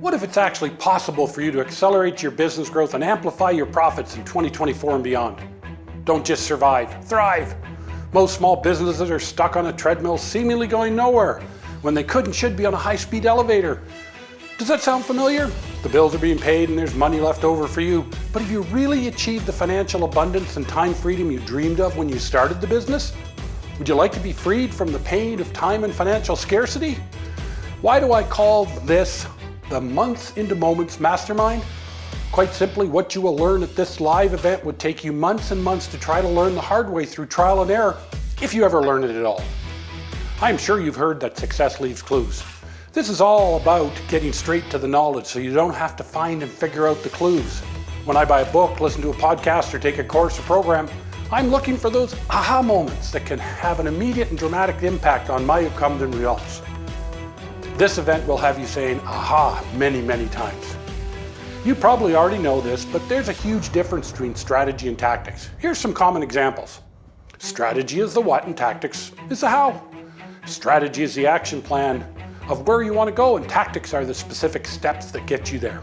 What if it's actually possible for you to accelerate your business growth and amplify your profits in 2024 and beyond? Don't just survive, thrive. Most small businesses are stuck on a treadmill seemingly going nowhere when they could and should be on a high-speed elevator. Does that sound familiar? The bills are being paid and there's money left over for you. But have you really achieved the financial abundance and time freedom you dreamed of when you started the business? Would you like to be freed from the pain of time and financial scarcity? Why do I call this the Months into Moments Mastermind? Quite simply, what you will learn at this live event would take you months and months to try to learn the hard way through trial and error, if you ever learn it at all. I'm sure you've heard that success leaves clues. This is all about getting straight to the knowledge so you don't have to find and figure out the clues. When I buy a book, listen to a podcast, or take a course or program, I'm looking for those aha moments that can have an immediate and dramatic impact on my outcomes and results. This event will have you saying aha many, many times. You probably already know this, but there's a huge difference between strategy and tactics. Here's some common examples. Strategy is the what and tactics is the how. Strategy is the action plan of where you want to go, and tactics are the specific steps that get you there.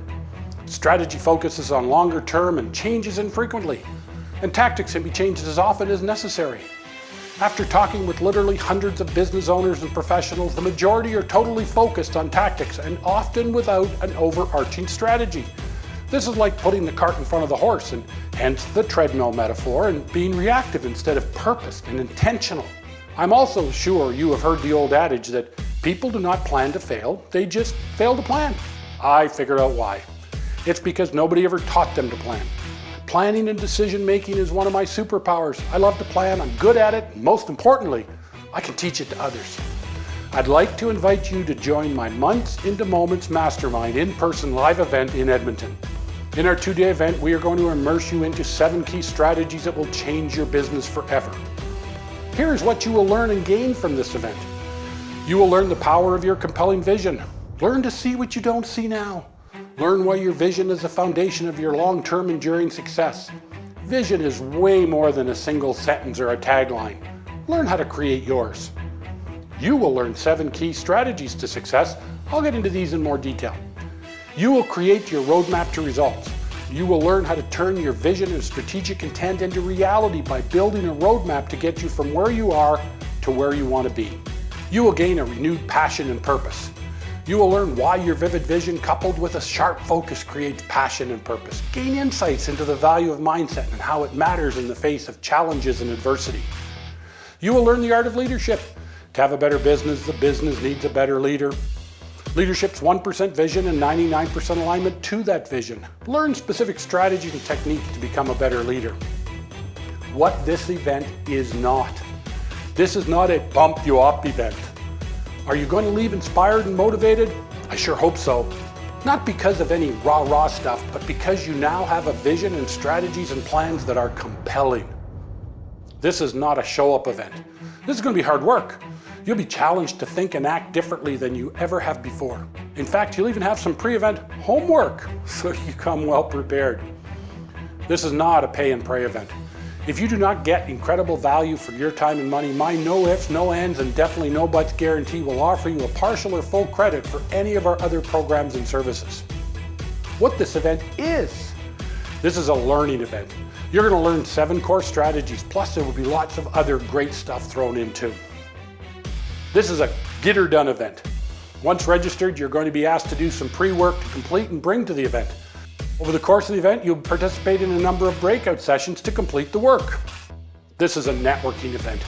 Strategy focuses on longer term and changes infrequently, and tactics can be changed as often as necessary. After talking with literally hundreds of business owners and professionals, the majority are totally focused on tactics and often without an overarching strategy. This is like putting the cart in front of the horse, and hence the treadmill metaphor, and being reactive instead of purposed and intentional. I'm also sure you have heard the old adage that people do not plan to fail, they just fail to plan. I figured out why. It's because nobody ever taught them to plan. Planning and decision making is one of my superpowers. I love to plan, I'm good at it, and most importantly, I can teach it to others. I'd like to invite you to join my Months into Moments Mastermind in-person live event in Edmonton. In our 2-day event, we are going to immerse you into 7 key strategies that will change your business forever. Here's what you will learn and gain from this event. You will learn the power of your compelling vision. Learn to see what you don't see now. Learn why your vision is the foundation of your long-term enduring success. Vision is way more than a single sentence or a tagline. Learn how to create yours. You will learn 7 key strategies to success. I'll get into these in more detail. You will create your roadmap to results. You will learn how to turn your vision and strategic intent into reality by building a roadmap to get you from where you are to where you want to be. You will gain a renewed passion and purpose. You will learn why your vivid vision coupled with a sharp focus creates passion and purpose. Gain insights into the value of mindset and how it matters in the face of challenges and adversity. You will learn the art of leadership. To have a better business, the business needs a better leader. Leadership's 1% vision and 99% alignment to that vision. Learn specific strategies and techniques to become a better leader. What this event is not. This is not a bump you up event. Are you going to leave inspired and motivated? I sure hope so. Not because of any rah-rah stuff, but because you now have a vision and strategies and plans that are compelling. This is not a show-up event. This is going to be hard work. You'll be challenged to think and act differently than you ever have before. In fact, you'll even have some pre-event homework so you come well prepared. This is not a pay and pray event. If you do not get incredible value for your time and money, my no ifs, no ands, and definitely no buts guarantee will offer you a partial or full credit for any of our other programs and services. What this event is, this is a learning event. You're going to learn 7 core strategies, plus there will be lots of other great stuff thrown in too. This is a get her done event. Once registered, you're going to be asked to do some pre-work to complete and bring to the event. Over the course of the event, you'll participate in a number of breakout sessions to complete the work. This is a networking event.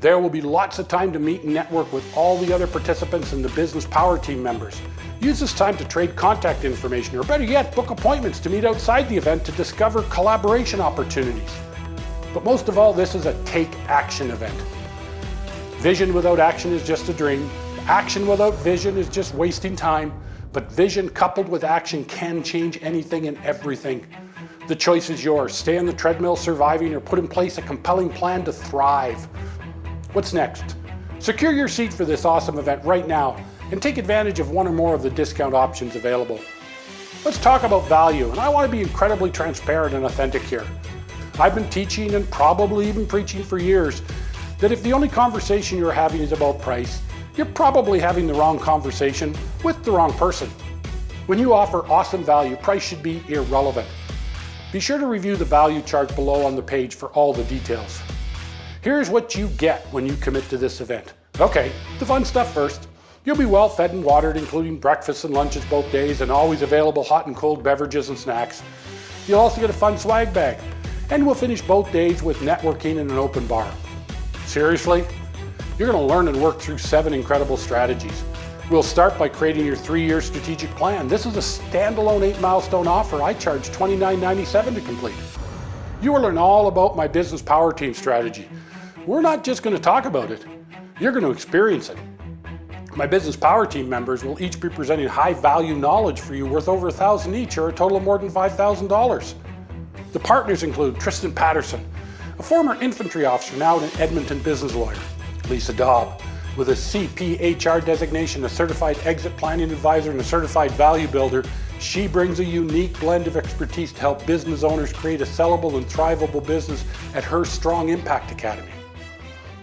There will be lots of time to meet and network with all the other participants and the business power team members. Use this time to trade contact information, or better yet, book appointments to meet outside the event to discover collaboration opportunities. But most of all, this is a take action event. Vision without action is just a dream. Action without vision is just wasting time. But vision coupled with action can change anything and everything. The choice is yours. Stay on the treadmill surviving, or put in place a compelling plan to thrive. What's next? Secure your seat for this awesome event right now and take advantage of one or more of the discount options available. Let's talk about value, and I want to be incredibly transparent and authentic here. I've been teaching and probably even preaching for years that if the only conversation you're having is about price, you're probably having the wrong conversation with the wrong person. When you offer awesome value, price should be irrelevant. Be sure to review the value chart below on the page for all the details. Here's what you get when you commit to this event. Okay, the fun stuff first. You'll be well fed and watered, including breakfasts and lunches both days, and always available hot and cold beverages and snacks. You'll also get a fun swag bag. And we'll finish both days with networking and an open bar. Seriously? You're going to learn and work through 7 incredible strategies. We'll start by creating your 3-year strategic plan. This is a standalone 8-milestone offer. I charge $29.97 to complete. You will learn all about my business power team strategy. We're not just going to talk about it. You're going to experience it. My business power team members will each be presenting high value knowledge for you worth over $1,000 each, or a total of more than $5,000. The partners include Tristan Patterson, a former infantry officer, now an Edmonton business lawyer. Lisa Daub, with a CPHR designation, a certified exit planning advisor, and a certified value builder. She brings a unique blend of expertise to help business owners create a sellable and thrivable business at her Strong Impact Academy.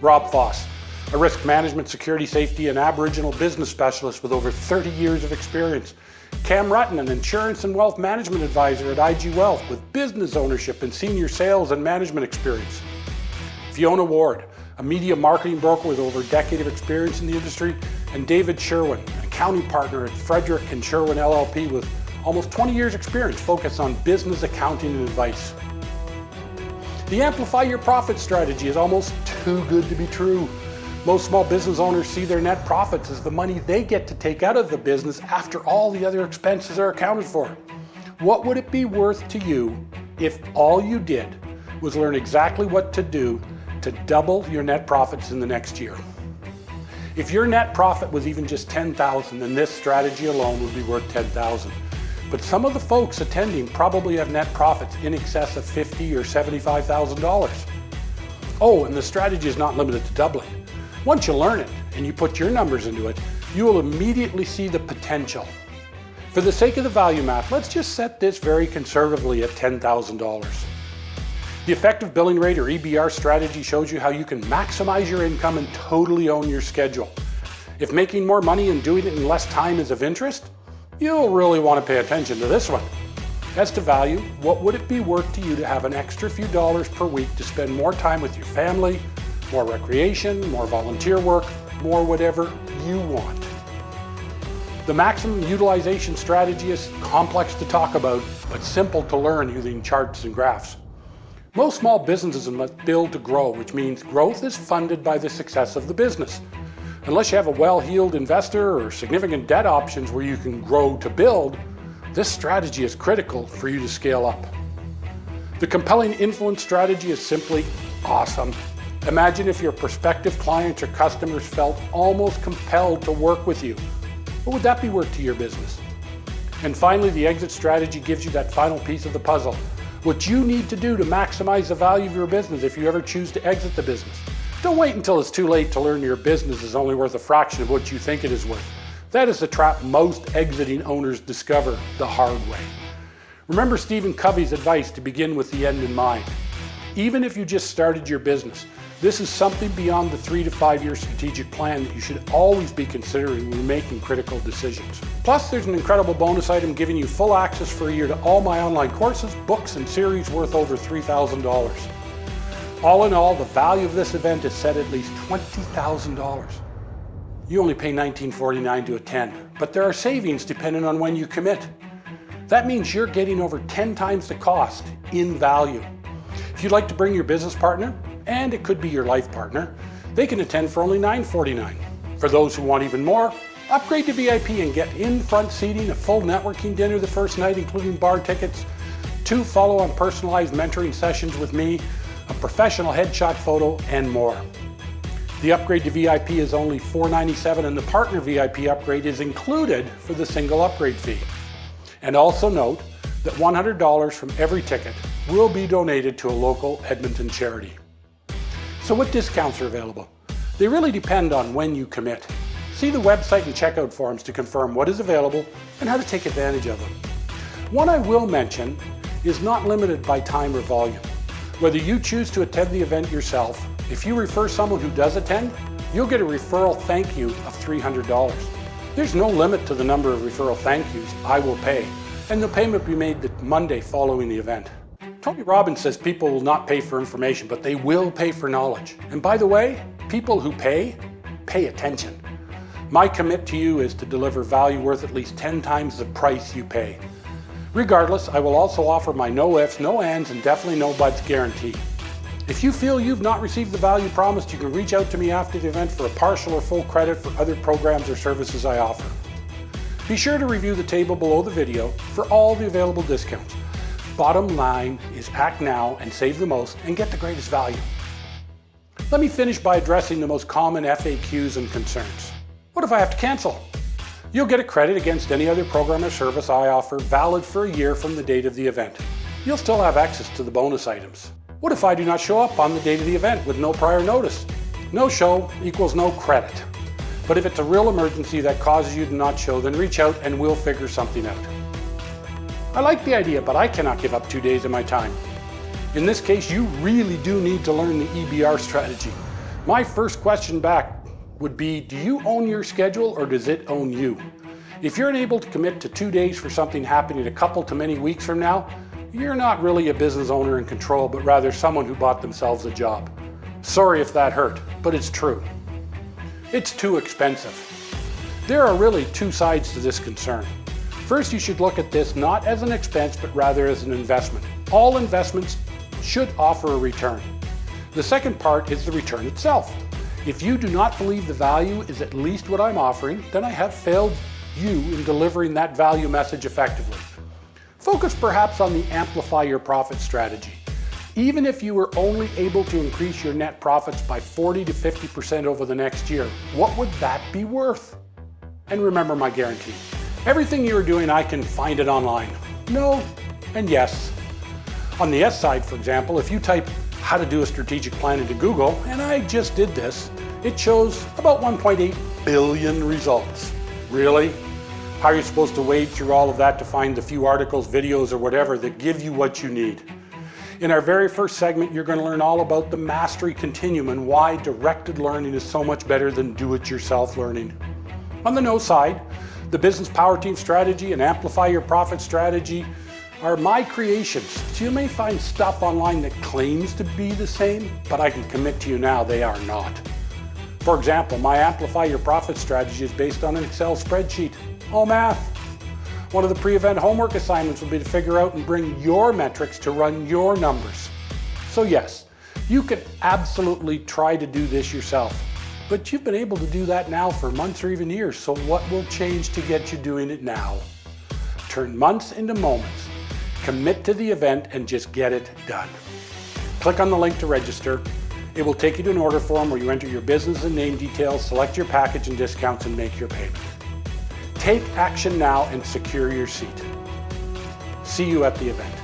Rob Foss, a risk management, security, safety, and Aboriginal business specialist with over 30 years of experience. Cam Rutten, an insurance and wealth management advisor at IG Wealth with business ownership and senior sales and management experience. Fiona Ward, a media marketing broker with over a decade of experience in the industry. And David Sherwin, an accounting partner at Frederick and Sherwin LLP with almost 20 years experience focused on business accounting and advice. The Amplify Your Profit strategy is almost too good to be true. Most small business owners see their net profits as the money they get to take out of the business after all the other expenses are accounted for. What would it be worth to you if all you did was learn exactly what to do to double your net profits in the next year? If your net profit was even just $10,000, then this strategy alone would be worth $10,000. But some of the folks attending probably have net profits in excess of $50,000 or $75,000. Oh, and the strategy is not limited to doubling. Once you learn it and you put your numbers into it, you will immediately see the potential. For the sake of the value math, let's just set this very conservatively at $10,000. The effective billing rate, or EBR strategy, shows you how you can maximize your income and totally own your schedule. If making more money and doing it in less time is of interest, you'll really want to pay attention to this one. As to value, what would it be worth to you to have an extra few dollars per week to spend more time with your family, more recreation, more volunteer work, more whatever you want? The maximum utilization strategy is complex to talk about, but simple to learn using charts and graphs. Most small businesses must build to grow, which means growth is funded by the success of the business. Unless you have a well-heeled investor or significant debt options where you can grow to build, this strategy is critical for you to scale up. The compelling influence strategy is simply awesome. Imagine if your prospective clients or customers felt almost compelled to work with you. What would that be worth to your business? And finally, the exit strategy gives you that final piece of the puzzle. What you need to do to maximize the value of your business if you ever choose to exit the business. Don't wait until it's too late to learn your business is only worth a fraction of what you think it is worth. That is the trap most exiting owners discover the hard way. Remember Stephen Covey's advice to begin with the end in mind. Even if you just started your business, this is something beyond the 3 to 5 year strategic plan that you should always be considering when making critical decisions. Plus, there's an incredible bonus item giving you full access for a year to all my online courses, books, and series worth over $3,000. All in all, the value of this event is set at least $20,000. You only pay $19.49 to attend, but there are savings depending on when you commit. That means you're getting over 10 times the cost in value. If you'd like to bring your business partner, and it could be your life partner, they can attend for only $9.49. For those who want even more, upgrade to VIP and get in-front seating, a full networking dinner the first night, including bar tickets, 2 follow-on personalized mentoring sessions with me, a professional headshot photo, and more. The upgrade to VIP is only $497, and the partner VIP upgrade is included for the single upgrade fee. And also note that $100 from every ticket will be donated to a local Edmonton charity. So what discounts are available? They really depend on when you commit. See the website and checkout forms to confirm what is available and how to take advantage of them. One I will mention is not limited by time or volume. Whether you choose to attend the event yourself, if you refer someone who does attend, you'll get a referral thank you of $300. There's no limit to the number of referral thank yous I will pay, and the payment will be made the Monday following the event. Tony Robbins says people will not pay for information, but they will pay for knowledge. And by the way, people who pay attention. My commit to you is to deliver value worth at least 10 times the price you pay. Regardless, I will also offer my no ifs, no ands, and definitely no buts guarantee. If you feel you've not received the value promised, you can reach out to me after the event for a partial or full credit for other programs or services I offer. Be sure to review the table below the video for all the available discounts. Bottom line is act now and save the most and get the greatest value. Let me finish by addressing the most common FAQs and concerns. What if I have to cancel? You'll get a credit against any other program or service I offer, valid for a year from the date of the event. You'll still have access to the bonus items. What if I do not show up on the date of the event with no prior notice? No show equals no credit. But if it's a real emergency that causes you to not show, then reach out and we'll figure something out. I like the idea, but I cannot give up 2 days of my time. In this case, you really do need to learn the EBR strategy. My first question back would be, do you own your schedule or does it own you? If you're unable to commit to 2 days for something happening a couple to many weeks from now, you're not really a business owner in control, but rather someone who bought themselves a job. Sorry if that hurt, but it's true. It's too expensive. There are really two sides to this concern. First, you should look at this not as an expense, but rather as an investment. All investments should offer a return. The second part is the return itself. If you do not believe the value is at least what I'm offering, then I have failed you in delivering that value message effectively. Focus perhaps on the amplify your profit strategy. Even if you were only able to increase your net profits by 40 to 50% over the next year, what would that be worth? And remember my guarantee. Everything you are doing, I can find it online. No and yes. On the yes side, for example, if you type how to do a strategic plan into Google, and I just did this, it shows about 1.8 billion results. Really? How are you supposed to wade through all of that to find the few articles, videos, or whatever that give you what you need? In our very first segment, you're going to learn all about the mastery continuum and why directed learning is so much better than do-it-yourself learning. On the no side, the business power team strategy and amplify your profit strategy are my creations. So you may find stuff online that claims to be the same, but I can commit to you now they are not. For example, my amplify your profit strategy is based on an Excel spreadsheet. All math. One of the pre-event homework assignments will be to figure out and bring your metrics to run your numbers. So yes, you can absolutely try to do this yourself. But you've been able to do that now for months or even years, so what will change to get you doing it now? Turn months into moments, commit to the event, and just get it done. Click on the link to register. It will take you to an order form where you enter your business and name details, select your package and discounts, and make your payment. Take action now and secure your seat. See you at the event.